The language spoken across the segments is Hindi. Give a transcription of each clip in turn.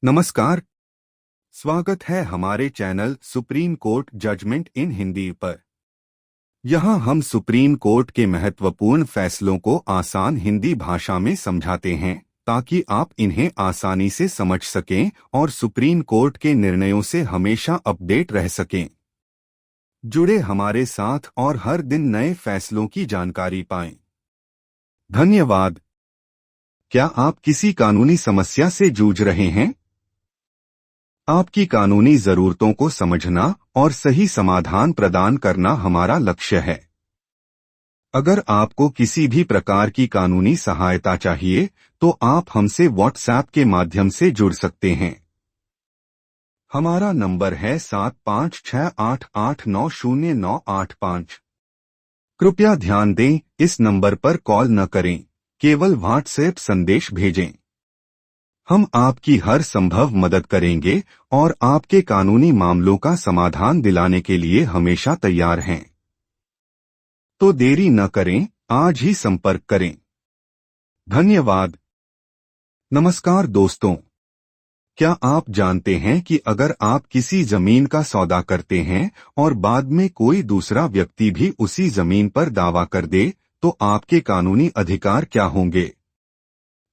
नमस्कार। स्वागत है हमारे चैनल सुप्रीम कोर्ट जजमेंट इन हिंदी पर। यहाँ हम सुप्रीम कोर्ट के महत्वपूर्ण फैसलों को आसान हिंदी भाषा में समझाते हैं ताकि आप इन्हें आसानी से समझ सकें और सुप्रीम कोर्ट के निर्णयों से हमेशा अपडेट रह सकें। जुड़े हमारे साथ और हर दिन नए फैसलों की जानकारी पाएं। धन्यवाद। क्या आप किसी कानूनी समस्या से जूझ रहे हैं? आपकी कानूनी जरूरतों को समझना और सही समाधान प्रदान करना हमारा लक्ष्य है। अगर आपको किसी भी प्रकार की कानूनी सहायता चाहिए तो आप हमसे व्हाट्सएप के माध्यम से जुड़ सकते हैं। हमारा नंबर है 7568890985। कृपया ध्यान दें, इस नंबर पर कॉल न करें, केवल व्हाट्सएप संदेश भेजें। हम आपकी हर संभव मदद करेंगे और आपके कानूनी मामलों का समाधान दिलाने के लिए हमेशा तैयार हैं। तो देरी न करें, आज ही संपर्क करें। धन्यवाद। नमस्कार दोस्तों, क्या आप जानते हैं कि अगर आप किसी जमीन का सौदा करते हैं और बाद में कोई दूसरा व्यक्ति भी उसी जमीन पर दावा कर दे तो आपके कानूनी अधिकार क्या होंगे?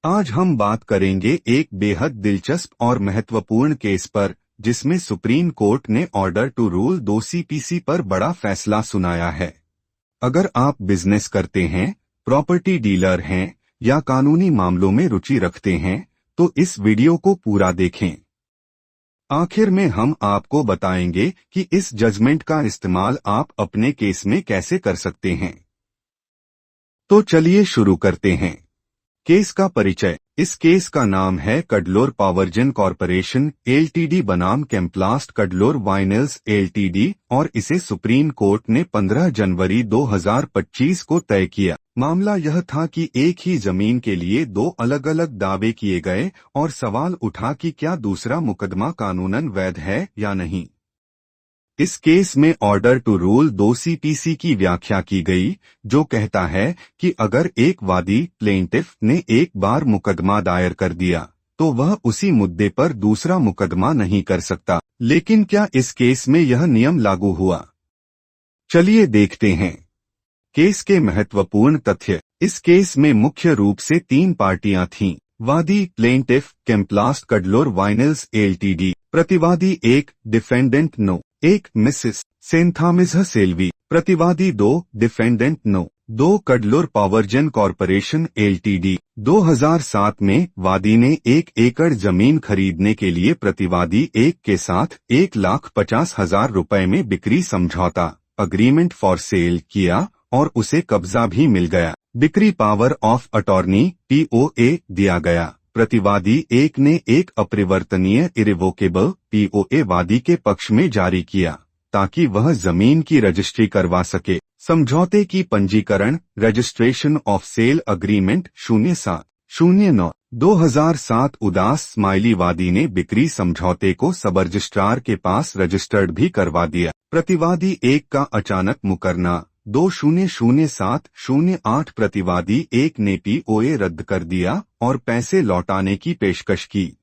आज हम बात करेंगे एक बेहद दिलचस्प और महत्वपूर्ण केस पर जिसमें सुप्रीम कोर्ट ने ऑर्डर टू रूल 2 CPC पर बड़ा फैसला सुनाया है। अगर आप बिजनेस करते हैं, प्रॉपर्टी डीलर हैं या कानूनी मामलों में रुचि रखते हैं तो इस वीडियो को पूरा देखें। आखिर में हम आपको बताएंगे कि इस जजमेंट का इस्तेमाल आप अपने केस में कैसे कर सकते हैं। तो चलिए शुरू करते हैं। केस का परिचय। इस केस का नाम है कडलोर पावरजेन कॉरपोरेशन एलटीडी बनाम केम्प्लास्ट कडलोर वाइनल्स एलटीडी और इसे सुप्रीम कोर्ट ने 15 जनवरी 2025 को तय किया। मामला यह था कि एक ही जमीन के लिए 2 अलग अलग दावे किए गए और सवाल उठा कि क्या दूसरा मुकदमा कानूनन वैध है या नहीं। इस केस में ऑर्डर टू रूल 2 CPC की व्याख्या की गई, जो कहता है कि अगर एक वादी प्लेंटिफ ने एक बार मुकदमा दायर कर दिया तो वह उसी मुद्दे पर दूसरा मुकदमा नहीं कर सकता। लेकिन क्या इस केस में यह नियम लागू हुआ? चलिए देखते हैं। केस के महत्वपूर्ण तथ्य। इस केस में मुख्य रूप से 3 पार्टियां थीं। वादी प्लेंटिफ केम्प्लास्ट कडलोर वाइनल्स एलटीडी। प्रतिवादी 1 defendant no 1 Mrs Senthamizh Selvi. प्रतिवादी 2 डिफेंडेंट नो 2 कडलोर पावरजेन कॉरपोरेशन एलटीडी। 2007 में वादी ने 1 एकड़ जमीन खरीदने के लिए प्रतिवादी 1 के साथ 1,50,000 रुपए में बिक्री समझौता अग्रीमेंट फॉर सेल किया और उसे कब्जा भी मिल गया। बिक्री पावर ऑफ अटॉर्नी POA दिया गया। प्रतिवादी 1 ने एक अपरिवर्तनीय इरिवोकेबल POA वादी के पक्ष में जारी किया ताकि वह जमीन की रजिस्ट्री करवा सके। समझौते की पंजीकरण रजिस्ट्रेशन ऑफ सेल अग्रीमेंट 07/09/2007 उदास स्माइली वादी ने बिक्री समझौते को सब रजिस्ट्रार के पास रजिस्टर्ड भी करवा दिया। प्रतिवादी 1 का अचानक मुकरना 2007/08 प्रतिवादी 1 ने POA रद्द कर दिया और पैसे लौटाने की पेशकश की,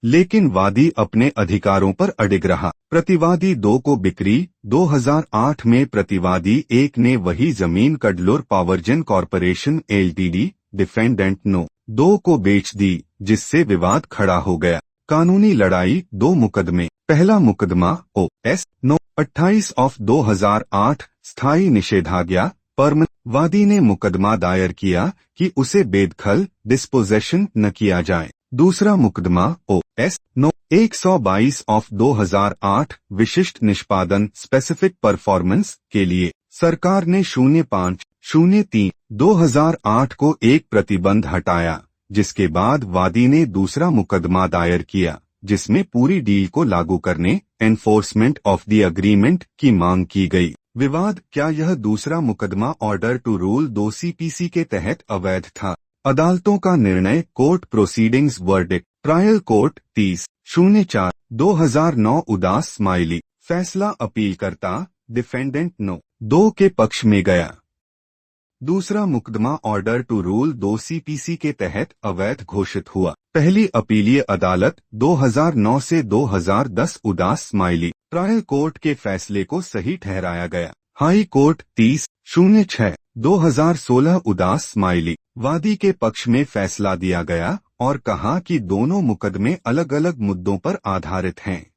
लेकिन वादी अपने अधिकारों पर अडिग रहा। प्रतिवादी 2 को बिक्री 2008 में प्रतिवादी 1 ने वही जमीन कडलोर पावरजेन कॉरपोरेशन एलटीडी डिफेंडेंट नो 2 को बेच दी, जिससे विवाद खड़ा हो गया। कानूनी लड़ाई 2 मुकदमे। पहला मुकदमा OS 9/28/2008 स्थायी निषेधाज्ञा पर वादी ने मुकदमा दायर किया कि उसे बेदखल डिस्पोजेशन न किया जाए। दूसरा मुकदमा OS 9/122/2008 विशिष्ट निष्पादन स्पेसिफिक परफॉर्मेंस के लिए सरकार ने 05/03/2008 को एक प्रतिबंध हटाया, जिसके बाद वादी ने दूसरा मुकदमा दायर किया जिसमें पूरी डील को लागू करने एनफोर्समेंट ऑफ द एग्रीमेंट की मांग की गई। विवाद। क्या यह दूसरा मुकदमा ऑर्डर टू रूल 2 CPC के तहत अवैध था? अदालतों का निर्णय। Court proceedings verdict. Trial court 30/04/2009 उदास स्माइली। फैसला अपीलकर्ता डिफेंडेंट नो 2 के पक्ष में गया। दूसरा मुकदमा ऑर्डर टू रूल 2 CPC के तहत अवैध घोषित हुआ। पहली अपीलीय अदालत 2009 से 2010 उदास स्माइली ट्रायल कोर्ट के फैसले को सही ठहराया गया। हाई कोर्ट 30/06/2016 उदास स्माइली वादी के पक्ष में फैसला दिया गया और कहा कि दोनों मुकदमे अलग अलग मुद्दों पर आधारित हैं।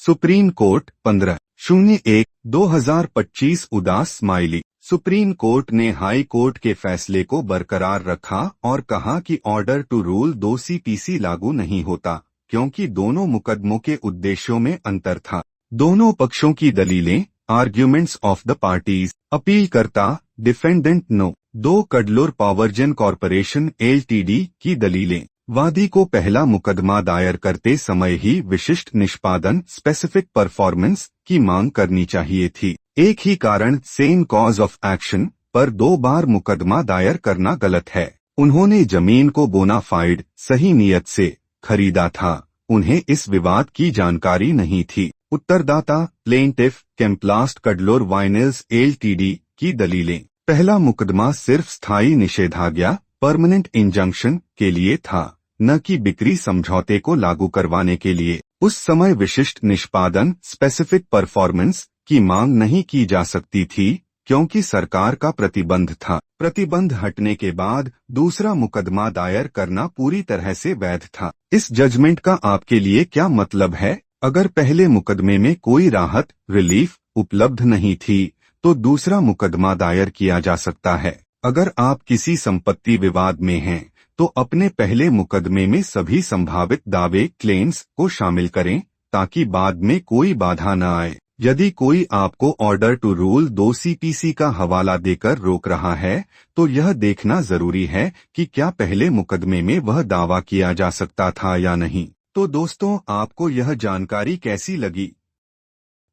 सुप्रीम कोर्ट 15/01/2025 उदास स्माइली सुप्रीम कोर्ट ने हाई कोर्ट के फैसले को बरकरार रखा और कहा कि ऑर्डर टू रूल 2 CPC लागू नहीं होता क्योंकि दोनों मुकदमों के उद्देश्यों में अंतर था। दोनों पक्षों की दलीलें आर्ग्यूमेंट्स ऑफ द पार्टीज अपीलकर्ता defendant no 2 Cuddalore पावरजेन corporation LTD की दलीलें वादी को पहला मुकदमा दायर करते समय ही विशिष्ट निष्पादन स्पेसिफिक परफॉर्मेंस की मांग करनी चाहिए थी। एक ही कारण सेम कॉज ऑफ एक्शन पर 2 बार मुकदमा दायर करना गलत है। उन्होंने जमीन को बोनाफाइड सही नियत से खरीदा था, उन्हें इस विवाद की जानकारी नहीं थी। उत्तरदाता प्लेंटिफ केम्प्लास्ट कडलोर वाइनल्स LTD की दलीलें पहला मुकदमा सिर्फ स्थायी निषेधाज्ञा परमानेंट इंजंक्शन के लिए था, न कि बिक्री समझौते को लागू करवाने के लिए। उस समय विशिष्ट निष्पादन स्पेसिफिक परफॉर्मेंस की मांग नहीं की जा सकती थी क्योंकि सरकार का प्रतिबंध था। प्रतिबंध हटने के बाद दूसरा मुकदमा दायर करना पूरी तरह से वैध था। इस जजमेंट का आपके लिए क्या मतलब है? अगर पहले मुकदमे में कोई राहत रिलीफ उपलब्ध नहीं थी तो दूसरा मुकदमा दायर किया जा सकता है। अगर आप किसी संपत्ति विवाद में हैं तो अपने पहले मुकदमे में सभी संभावित दावे क्लेम्स को शामिल करें ताकि बाद में कोई बाधा न आए। यदि कोई आपको ऑर्डर टू रूल 2 CPC का हवाला देकर रोक रहा है तो यह देखना जरूरी है कि क्या पहले मुकदमे में वह दावा किया जा सकता था या नहीं। तो दोस्तों, आपको यह जानकारी कैसी लगी?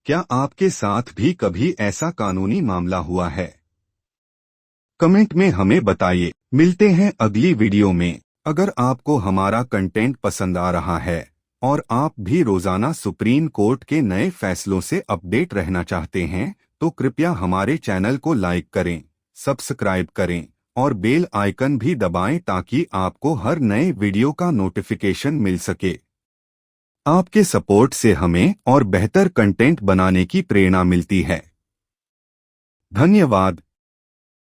क्या आपके साथ भी कभी ऐसा कानूनी मामला हुआ है? कमेंट में हमें बताइए। मिलते हैं अगली वीडियो में। अगर आपको हमारा कंटेंट पसंद आ रहा है और आप भी रोजाना सुप्रीम कोर्ट के नए फैसलों से अपडेट रहना चाहते हैं तो कृपया हमारे चैनल को लाइक करें, सब्सक्राइब करें और बेल आइकन भी दबाएं ताकि आपको हर नए वीडियो का नोटिफिकेशन मिल सके। आपके सपोर्ट से हमें और बेहतर कंटेंट बनाने की प्रेरणा मिलती है। धन्यवाद।